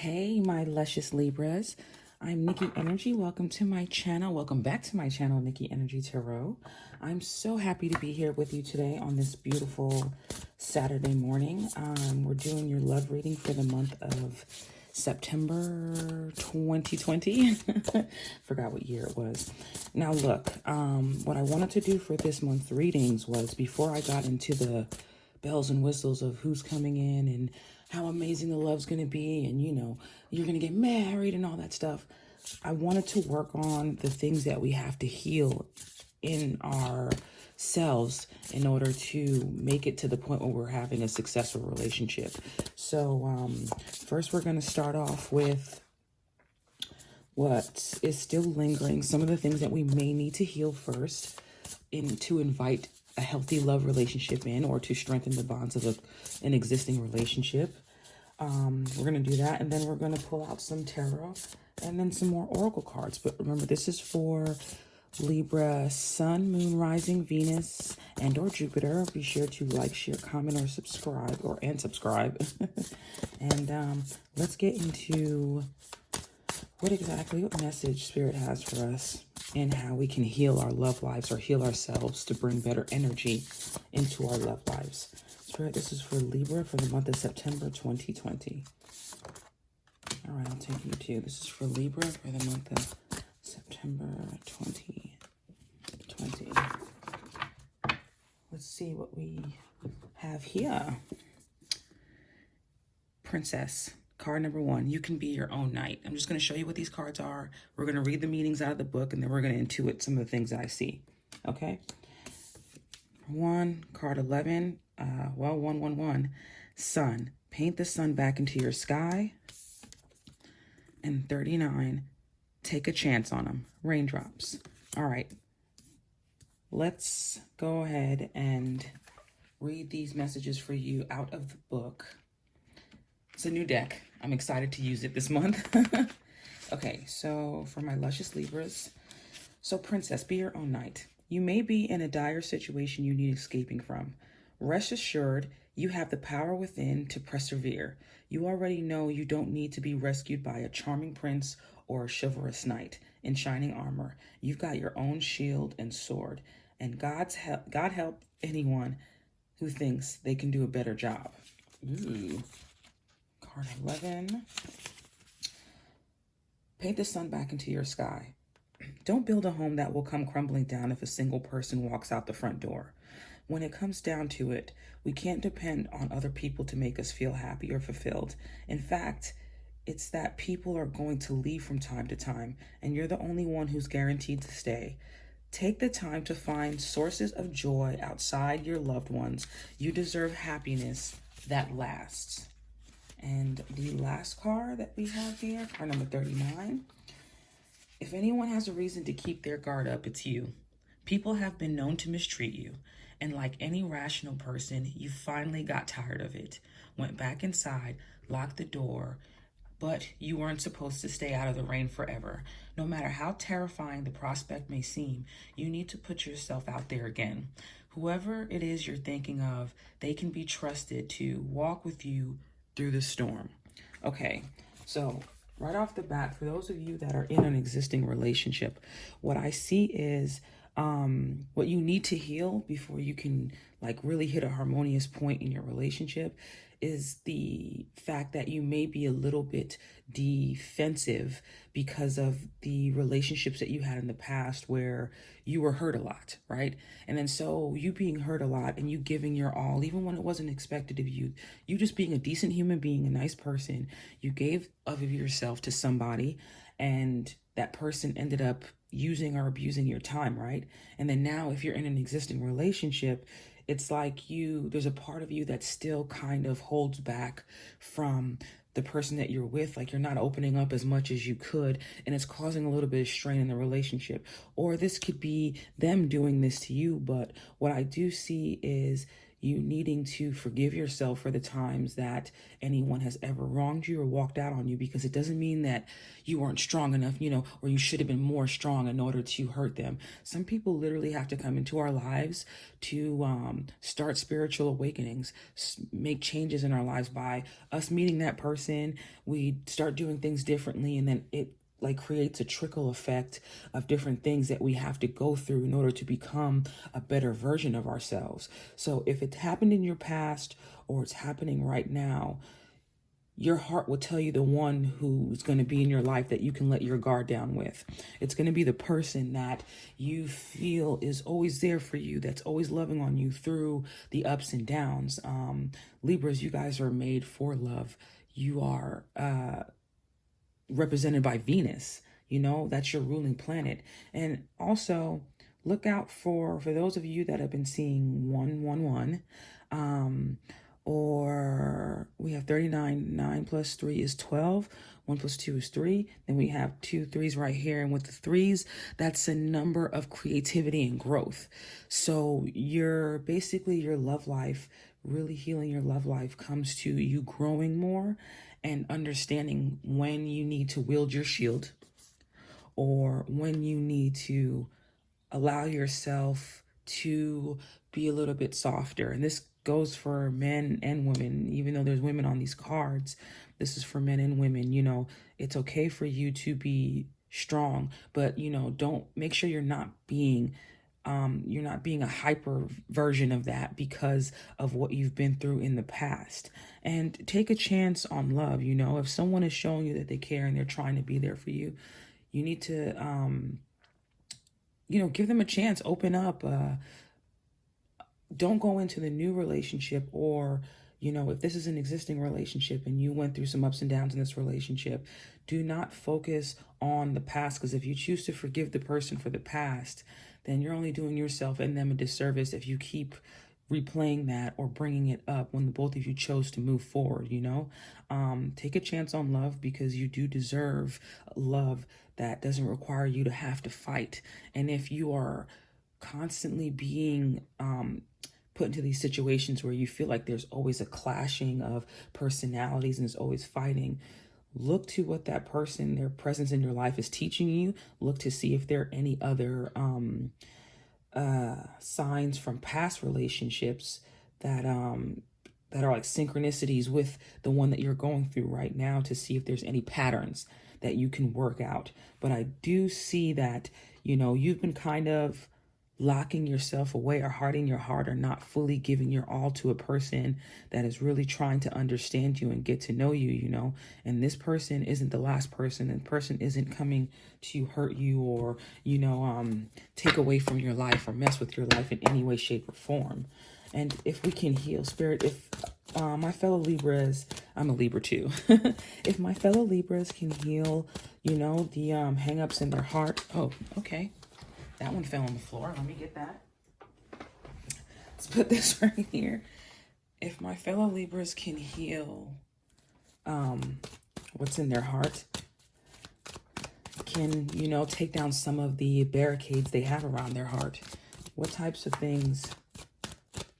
Hey, my luscious Libras. I'm Nikki Energy. Welcome to my channel. Welcome back to my channel, Nikkienergytarot. I'm so happy to be here with you today on this beautiful Saturday morning. We're doing your love reading for the month of September 2020. Forgot what year it was. Now look, what I wanted to do for this month's readings was, before I got into the bells and whistles of who's coming in and how amazing the love's going to be, and you're going to get married and all that stuff, I wanted to work on the things that we have to heal in ourselves in order to make it to the point where we're having a successful relationship. So first we're going to start off with what is still lingering, some of the things that we may need to heal first to invite a healthy love relationship in, or to strengthen the bonds of an existing relationship. We're going to do that, and then we're going to pull out some tarot and then some more oracle cards. But remember, this is for Libra, Sun, Moon, Rising, Venus, and or Jupiter. Be sure to like, share, comment, or subscribe, and subscribe. And let's get into what message Spirit has for us, and how we can heal our love lives, or heal ourselves to bring better energy into our love lives. Spirit, this is for Libra for the month of September 2020. All right, I'll take you too. This is for Libra for the month of September 2020. Let's see what we have here. Princess. Card number 1, you can be your own knight. I'm just going to show you what these cards are. We're going to read the meanings out of the book, and then we're going to intuit some of the things that I see. Okay? 1, card 11, 111, sun. Paint the sun back into your sky. And 39, take a chance on them. Raindrops. All right. Let's go ahead and read these messages for you out of the book. It's a new deck. I'm excited to use it this month. Okay, so for my luscious Libras. So Princess, be your own knight. You may be in a dire situation you need escaping from. Rest assured, you have the power within to persevere. You already know you don't need to be rescued by a charming prince or a chivalrous knight in shining armor. You've got your own shield and sword. And God help anyone who thinks they can do a better job. Ooh. Card 11. Paint the sun back into your sky. Don't build a home that will come crumbling down if a single person walks out the front door. When it comes down to it, we can't depend on other people to make us feel happy or fulfilled. In fact, it's that people are going to leave from time to time, and you're the only one who's guaranteed to stay. Take the time to find sources of joy outside your loved ones. You deserve happiness that lasts. And the last card that we have here, card number 39. If anyone has a reason to keep their guard up, it's you. People have been known to mistreat you. And like any rational person, you finally got tired of it. Went back inside, locked the door, but you weren't supposed to stay out of the rain forever. No matter how terrifying the prospect may seem, you need to put yourself out there again. Whoever it is you're thinking of, they can be trusted to walk with you through the storm. Okay, so right off the bat, for those of you that are in an existing relationship, what I see is what you need to heal before you can really hit a harmonious point in your relationship is the fact that you may be a little bit defensive because of the relationships that you had in the past where you were hurt a lot, right? And then so you being hurt a lot and you giving your all, even when it wasn't expected of you, you just being a decent human being, a nice person, you gave of yourself to somebody, and that person ended up using or abusing your time, right? And then now if you're in an existing relationship, it's like there's a part of you that still kind of holds back from the person that you're with. Like you're not opening up as much as you could, and it's causing a little bit of strain in the relationship. Or this could be them doing this to you, but what I do see is you needing to forgive yourself for the times that anyone has ever wronged you or walked out on you, because it doesn't mean that you weren't strong enough, or you should have been more strong in order to hurt them. Some people literally have to come into our lives to start spiritual awakenings, make changes in our lives. By us meeting that person, we start doing things differently, and then it creates a trickle effect of different things that we have to go through in order to become a better version of ourselves. So if it's happened in your past or it's happening right now, your heart will tell you the one who's going to be in your life that you can let your guard down with. It's going to be the person that you feel is always there for you, that's always loving on you through the ups and downs. Libras, you guys are made for love. You are represented by Venus. That's your ruling planet. And also look out for those of you that have been seeing 111, or we have 39. 9 plus 3 is 12. 1 plus 2 is 3. Then we have 2 3s right here. And with the 3s, that's a number of creativity and growth. So your love life, really healing your love life, comes to you growing more and understanding when you need to wield your shield, or when you need to allow yourself to be a little bit softer. And this goes for men and women. Even though there's women on these cards, this is for men and women. It's okay for you to be strong, but don't, make sure you're not being a hyper version of that because of what you've been through in the past. And take a chance on love. If someone is showing you that they care and they're trying to be there for you, you need to give them a chance. Open up. Don't go into the new relationship, or if this is an existing relationship and you went through some ups and downs in this relationship, do not focus on the past, because if you choose to forgive the person for the past, then you're only doing yourself and them a disservice if you keep replaying that or bringing it up when the both of you chose to move forward. Take a chance on love, because you do deserve love that doesn't require you to have to fight. And if you are constantly being put into these situations where you feel like there's always a clashing of personalities and there's always fighting, look to what that person, their presence in your life, is teaching you. Look to see if there are any other signs from past relationships that are like synchronicities with the one that you're going through right now, to see if there's any patterns that you can work out. But I do see that, you've been kind of locking yourself away or hardening your heart, or not fully giving your all to a person that is really trying to understand you and get to know you, and this person isn't the last person, and the person isn't coming to hurt you or, take away from your life or mess with your life in any way, shape, or form. And if we can heal, Spirit, if my fellow Libras, I'm a Libra too, if my fellow Libras can heal, the hang-ups in their heart. Oh, okay. That one fell on the floor. Let me get that. Let's put this right here. If my fellow Libras can heal what's in their heart, can, take down some of the barricades they have around their heart, what types of things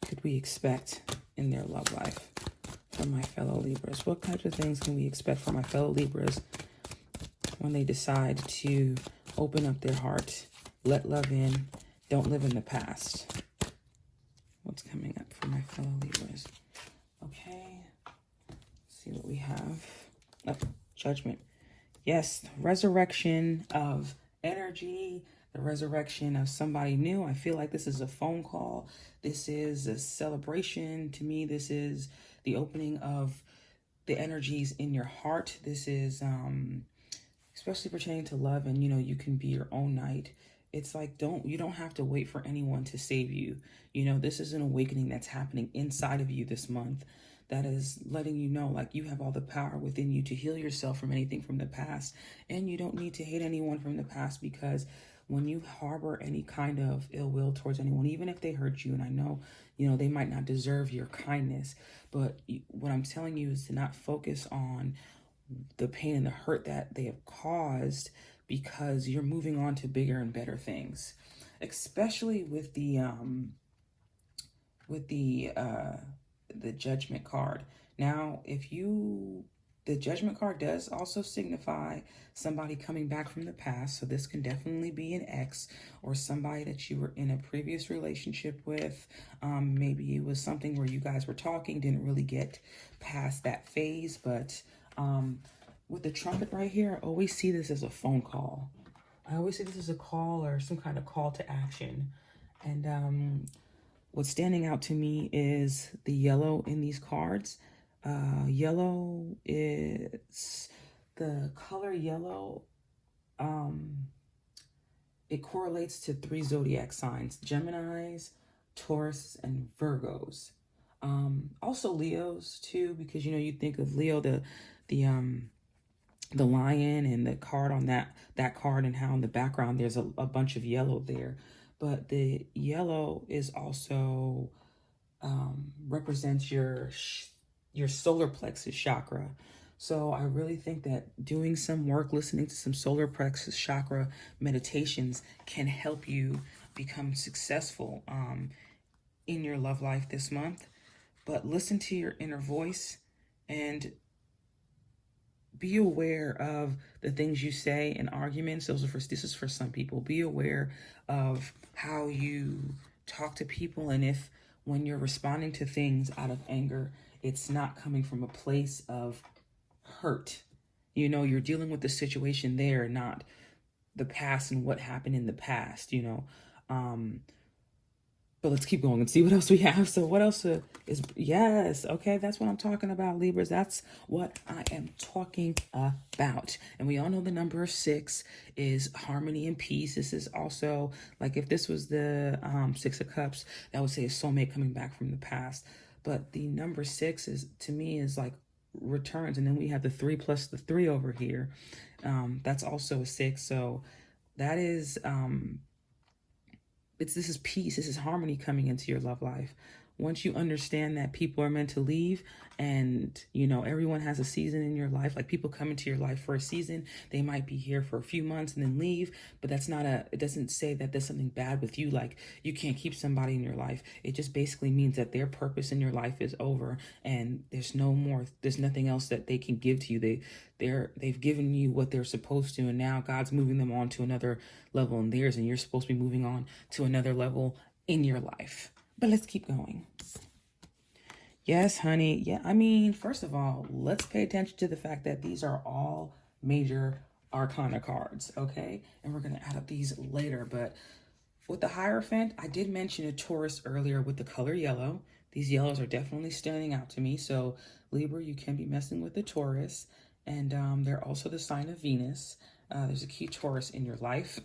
could we expect in their love life from my fellow Libras? What types of things can we expect from my fellow Libras when they decide to open up their heart, let love in, don't live in the past? What's coming up for my fellow Libras? Okay, let's see what we have. Oh, Judgment. Yes, resurrection of energy, the resurrection of somebody new. I feel like this is a phone call. This is a celebration. To me, this is the opening of the energies in your heart. This is especially pertaining to love, and you can be your own knight. It's like, you don't have to wait for anyone to save you. This is an awakening that's happening inside of you this month, that is letting you know, like, you have all the power within you to heal yourself from anything from the past. And you don't need to hate anyone from the past, because when you harbor any kind of ill will towards anyone, even if they hurt you, and I know, they might not deserve your kindness, but what I'm telling you is to not focus on the pain and the hurt that they have caused, because you're moving on to bigger and better things, especially with the with the Judgment card. Now, the Judgment card does also signify somebody coming back from the past. So this can definitely be an ex or somebody that you were in a previous relationship with. Maybe it was something where you guys were talking, didn't really get past that phase. But with the trumpet right here, I always see this as a phone call. I always see this as a call or some kind of call to action. And what's standing out to me is the yellow in these cards. Yellow is the color yellow. It correlates to 3 zodiac signs: Geminis, Taurus, and Virgos. Also Leos too, because you think of Leo, the lion and the card on that card, and how in the background there's a bunch of yellow there. But the yellow is also represents your solar plexus chakra. So I really think that doing some work, listening to some solar plexus chakra meditations can help you become successful in your love life this month. But listen to your inner voice and be aware of the things you say in arguments. This is for some people. Be aware of how you talk to people, and if when you're responding to things out of anger, it's not coming from a place of hurt. You're dealing with the situation there, not the past and what happened in the past. But let's keep going and see what else we have. So what else is, yes, okay, that's what I'm talking about, Libras. That's what I am talking about. And we all know the number of 6 is harmony and peace. This is also, like, if this was the 6 of Cups, that would say a soulmate coming back from the past. But the number 6 is, to me, is like returns. And then we have the 3 plus the 3 over here. That's also a 6. So that is... this is peace. This is harmony coming into your love life. Once you understand that people are meant to leave, and everyone has a season in your life. Like, people come into your life for a season. They might be here for a few months and then leave, but it doesn't say that there's something bad with you. Like, you can't keep somebody in your life. It just basically means that their purpose in your life is over, and there's nothing else that they can give to you. They've given you what they're supposed to, and now God's moving them on to another level in theirs, and you're supposed to be moving on to another level in your life. But let's keep going. Yes, honey. Yeah, I mean, first of all, let's pay attention to the fact that these are all major arcana cards, okay? And we're going to add up these later. But with the Hierophant, I did mention a Taurus earlier with the color yellow. These yellows are definitely standing out to me. So, Libra, you can be messing with the Taurus. And they're also the sign of Venus. There's a key Taurus in your life.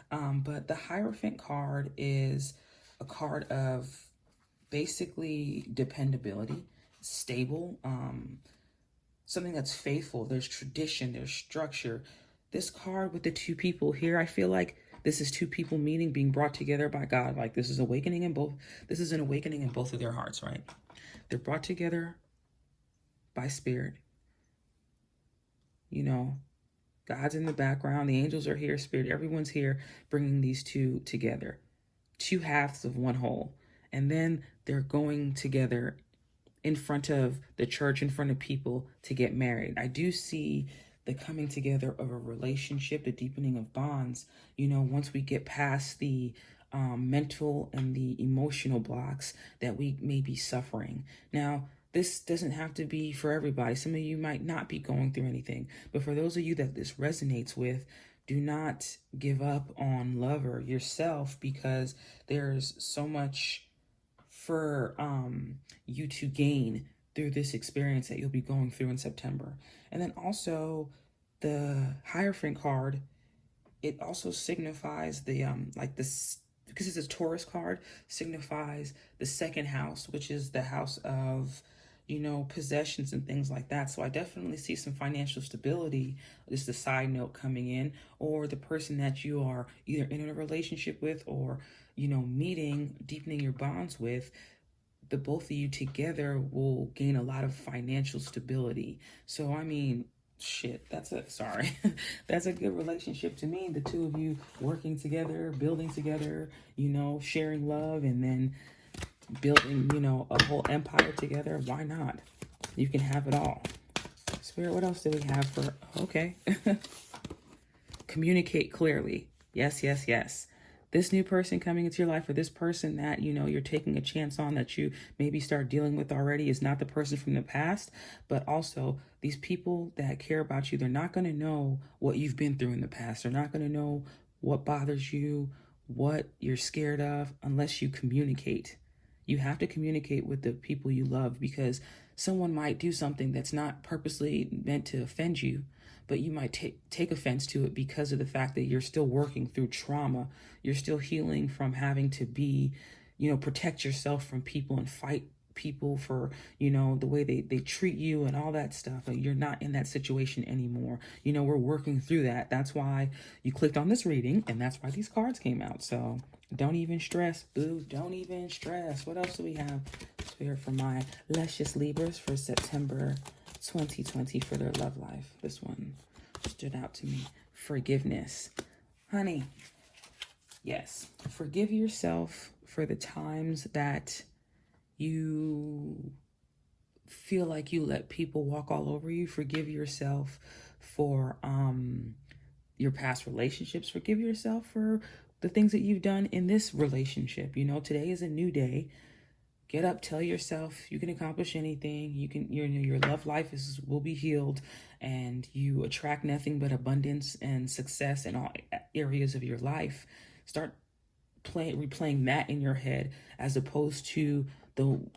But the Hierophant card is a card of basically dependability, stable, something that's faithful. There's tradition, there's structure. This card with the 2 people here, I feel like this is 2 people meeting, being brought together by God. Like, this is an awakening in both of their hearts, right? They're brought together by spirit. God's in the background, the angels are here, spirit, everyone's here, bringing these 2 together. 2 halves of one whole. And then they're going together in front of the church, in front of people, to get married. I do see the coming together of a relationship, the deepening of bonds, once we get past the mental and the emotional blocks that we may be suffering. Now, this doesn't have to be for everybody. Some of you might not be going through anything, but for those of you that this resonates with, do not give up on love or yourself, because there's so much for you to gain through this experience that you'll be going through in September. And then also the Hierophant card, it also signifies the because it's a Taurus card, signifies the 2nd house, which is the house of possessions and things like that. So I definitely see some financial stability, just a side note, coming in, or the person that you are either in a relationship with or, meeting, deepening your bonds with, the both of you together will gain a lot of financial stability. So, I mean, that's a good relationship to me. The 2 of you working together, building together, sharing love, and then building, you know, a whole empire together. Why not? You can have it all. Spirit, what else do we have for, okay. Communicate clearly. Yes, yes, yes. This new person coming into your life, or this person that, you know, you're taking a chance on, that you maybe start dealing with already, is not the person from the past. But also, these people that care about you, they're not going to know what you've been through in the past. They're not going to know what bothers you, what you're scared of, unless you communicate. You have to communicate with the people you love, because someone might do something that's not purposely meant to offend you, but you might take offense to it because of the fact that you're still working through trauma. You're still healing from having to be, you know, protect yourself from people and fight people for, you know, the way they treat you and all that stuff. You're not in that situation anymore. You know, we're working through that. That's why you clicked on this reading, and that's why these cards came out. So don't even stress, boo. Don't even stress. What else do we have, Spirit, for my luscious Libras for September 2020 for their love life? This one stood out to me. Forgiveness. Honey, yes. Forgive yourself for the times that you feel like you let people walk all over you. Forgive yourself for your past relationships. Forgive yourself for the things that you've done in this relationship. You know, today is a new day. Get up, tell yourself you can accomplish anything. You can, your love life will be healed, and you attract nothing but abundance and success in all areas of your life. Start replaying that in your head, as opposed to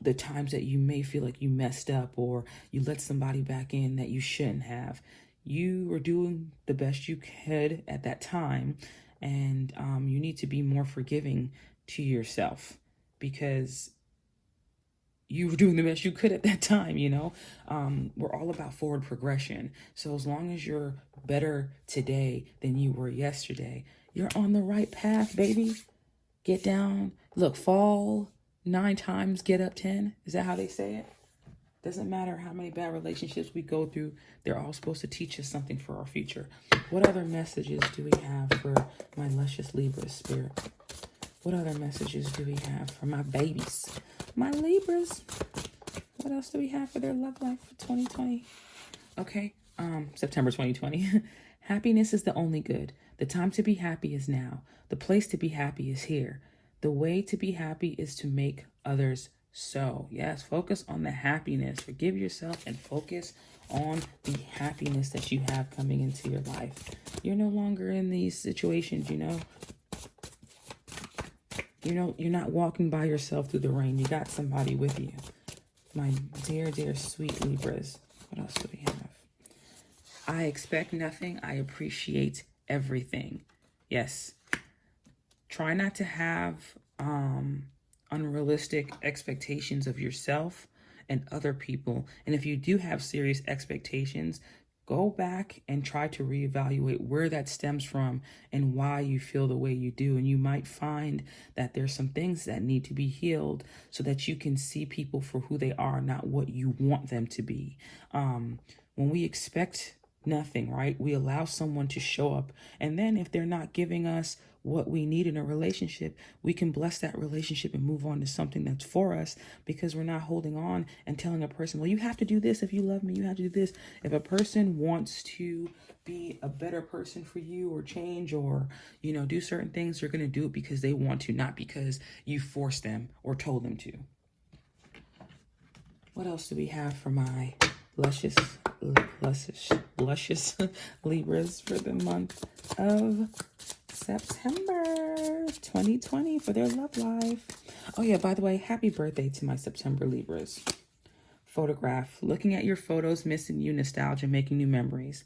the times that you may feel like you messed up, or you let somebody back in that you shouldn't have. You were doing the best you could at that time, and you need to be more forgiving to yourself, because you were doing the best you could at that time, you know. We're all about forward progression. So as long as you're better today than you were yesterday, you're on the right path, baby. Get down. Look, fall 9 times, get up 10. Is that how they say it? Doesn't matter how many bad relationships we go through. They're all supposed to teach us something for our future. What other messages do we have for my luscious Libra Spirit? What other messages do we have for my babies, my Libras? What else do we have for their love life for 2020? Okay, September 2020. Happiness is the only good. The time to be happy is now. The place to be happy is here. The way to be happy is to make others so. Yes, focus on the happiness. Forgive yourself and focus on the happiness that you have coming into your life. You're no longer in these situations, you know. You know, you're not walking by yourself through the rain. You got somebody with you. My dear, dear, sweet Libras. What else do we have? I expect nothing. I appreciate everything. Yes. Try not to have unrealistic expectations of yourself and other people. And if you do have serious expectations, go back and try to reevaluate where that stems from and why you feel the way you do. And you might find that there's some things that need to be healed so that you can see people for who they are, not what you want them to be. When we expect nothing, right, we allow someone to show up. And then if they're not giving us what we need in a relationship, we can bless that relationship and move on to something that's for us, because we're not holding on and telling a person, well, you have to do this. If you love me, you have to do this. If a person wants to be a better person for you, or change, or, you know, do certain things, they're going to do it because they want to, not because you forced them or told them to. What else do we have for my luscious Libras for the month of September 2020 for their love life? Oh yeah, by the way, happy birthday to my September Libras. Photograph. Looking at your photos, missing you, nostalgia, making new memories.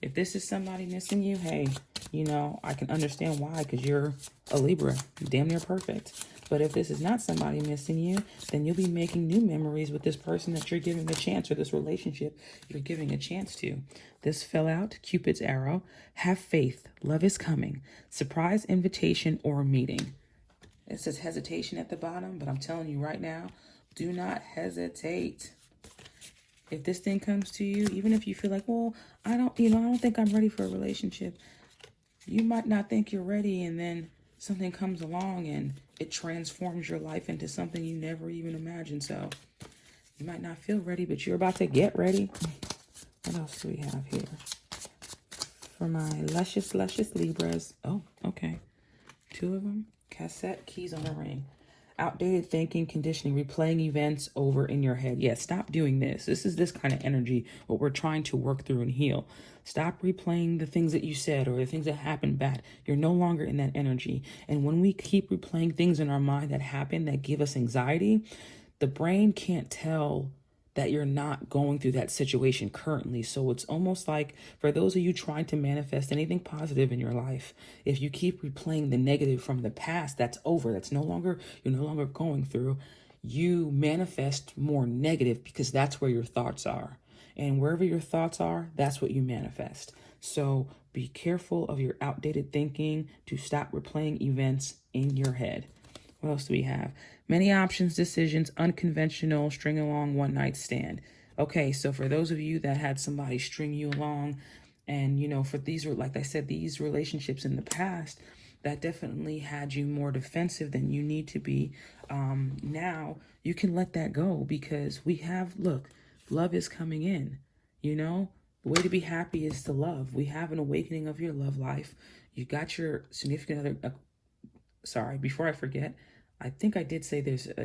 If this is somebody missing you, hey, you know, I can understand why, because you're a Libra. You're damn near perfect. But if this is not somebody missing you, then you'll be making new memories with this person that you're giving a chance, or this relationship you're giving a chance to. This fell out, Cupid's arrow. Have faith. Love is coming. Surprise invitation or meeting. It says hesitation at the bottom, but I'm telling you right now, do not hesitate. If this thing comes to you, even if you feel like, well, I don't think I'm ready for a relationship. You might not think you're ready, and then something comes along and it transforms your life into something you never even imagined. So you might not feel ready, but you're about to get ready. What else do we have here? For my luscious Libras. Oh, okay. 2 of them. Cassette, keys on a ring. Outdated thinking, conditioning, replaying events over in your head. Yeah, stop doing this. This is this kind of energy, what we're trying to work through and heal. Stop replaying the things that you said or the things that happened bad. You're no longer in that energy. And when we keep replaying things in our mind that happen, that give us anxiety, the brain can't tell that you're not going through that situation currently. So it's almost like for those of you trying to manifest anything positive in your life, if you keep replaying the negative from the past, that's over. That's no longer, you're no longer going through. You manifest more negative because that's where your thoughts are. And wherever your thoughts are, that's what you manifest. So be careful of your outdated thinking to stop replaying events in your head. What else do we have? Many options, decisions, unconventional, string along, one night stand. Okay, so for those of you that had somebody string you along, and you know, for these, like I said, these relationships in the past, that definitely had you more defensive than you need to be. Now you can let that go because we have, look, love is coming in, you know? The way to be happy is to love. We have an awakening of your love life. You got your significant other, sorry, before I forget, I think I did say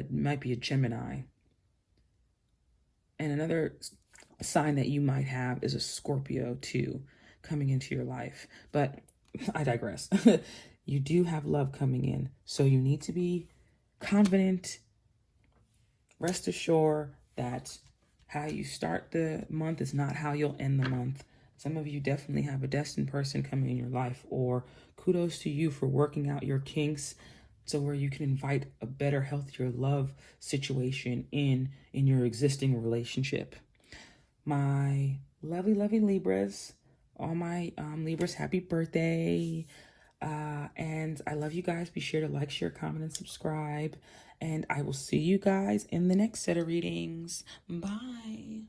might be a Gemini. And another sign that you might have is a Scorpio too, coming into your life. But I digress. You do have love coming in. So you need to be confident. Rest assured that how you start the month is not how you'll end the month. Some of you definitely have a destined person coming in your life, or kudos to you for working out your kinks so where you can invite a better, healthier love situation in your existing relationship. My lovely Libras, all my Libras, happy birthday. And I love you guys. Be sure to like, share, comment, and subscribe. And I will see you guys in the next set of readings. Bye.